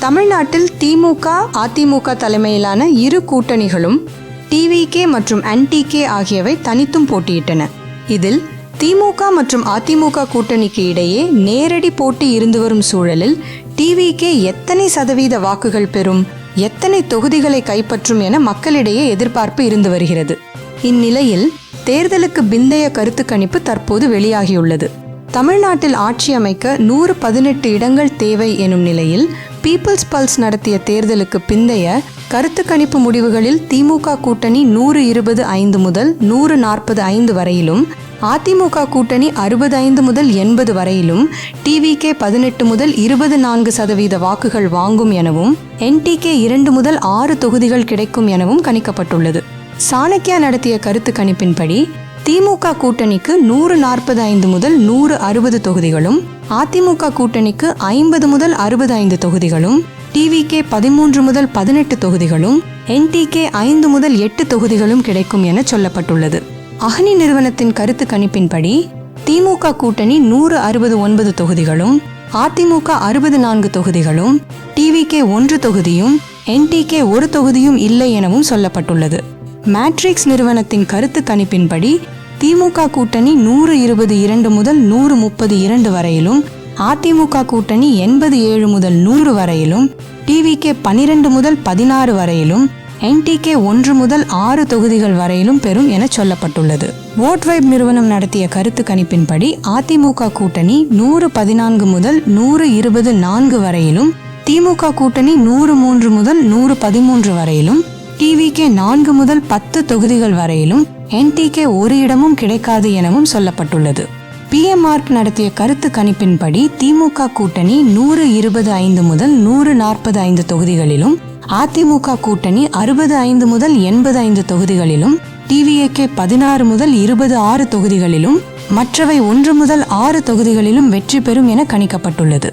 தமிழ்நாட்டில் திமுக, அதிமுக தலைமையிலான இரு கூட்டணிகளும் டிவிகே மற்றும் என்டிகே ஆகியவை தனித்தும் போட்டியிட்டன. இதில் திமுக மற்றும் அதிமுக கூட்டணிக்கு இடையே நேரடி போட்டி இருந்து வரும் சூழலில் டிவிகே எத்தனை சதவீத வாக்குகள் பெறும், எத்தனை தொகுதிகளை கைப்பற்றும் என மக்களிடையே எதிர்பார்ப்பு இருந்து வருகிறது. இந்நிலையில் தேர்தலுக்கு பிந்தைய கருத்து கணிப்பு தற்போது வெளியாகியுள்ளது. தமிழ்நாட்டில் ஆட்சி அமைக்க 118 இடங்கள் தேவை எனும் நிலையில் பீப்புள்ஸ் பல்ஸ் நடத்திய தேர்தலுக்கு பிந்தைய கருத்து கணிப்பு முடிவுகளில் திமுக கூட்டணி 125 முதல் 145 வரையிலும், அதிமுக கூட்டணி 65 முதல் 80 வரையிலும், டிவிகே 18 முதல் 24% வாக்குகள் வாங்கும் எனவும், என்டிகே 2 முதல் 6 தொகுதிகள் கிடைக்கும் எனவும் கணிக்கப்பட்டுள்ளது. சாணக்கியா நடத்திய கருத்து கணிப்பின்படி திமுக கூட்டணிக்கு 145 முதல் 160 தொகுதிகளும், அதிமுக கூட்டணிக்கு 50 முதல் 65 தொகுதிகளும், டிவிகே 13 முதல் 18 தொகுதிகளும், என்டிகே 5 முதல் 8 தொகுதிகளும் கிடைக்கும் என சொல்லப்பட்டுள்ளது. அஹ்னி நிறுவனத்தின் கருத்து கணிப்பின்படி திமுக கூட்டணி 169 தொகுதிகளும், அதிமுக 64 தொகுதிகளும், டிவிகே 1 தொகுதியும், என்டிகே 1 தொகுதியும் இல்லை எனவும் சொல்லப்பட்டுள்ளது. மேட்ரிக்ஸ் நிறுவனத்தின் கருத்து கணிப்பின்படி திமுக கூட்டணி 122 முதல் 132 வரையிலும், அதிமுக கூட்டணி 87 முதல் 100 வரையிலும், டிவிகே 12 முதல் 16 வரையிலும், என்டிகே 1 முதல் 6 தொகுதிகள் வரையிலும் பெறும் என சொல்லப்பட்டுள்ளது. வோட்வைப் நிறுவனம் நடத்திய கருத்து கணிப்பின்படி அதிமுக கூட்டணி 114 முதல் 124 வரையிலும், திமுக கூட்டணி 103 முதல் 113 வரையிலும், டிவிகே 4 முதல் 10 தொகுதிகள் வரையிலும், என்டிகே 1 இடமும் கிடைக்காது எனவும் சொல்லப்பட்டுள்ளது. பிஎம்ஆர்க் நடத்திய கருத்து கணிப்பின்படி திமுக கூட்டணி 125 முதல் 145 தொகுதிகளிலும், அதிமுக கூட்டணி 65 முதல் 85 தொகுதிகளிலும், டிவிகே 16 முதல் 26 தொகுதிகளிலும், மற்றவை 1 முதல் 6 தொகுதிகளிலும் வெற்றி பெறும் என கணிக்கப்பட்டுள்ளது.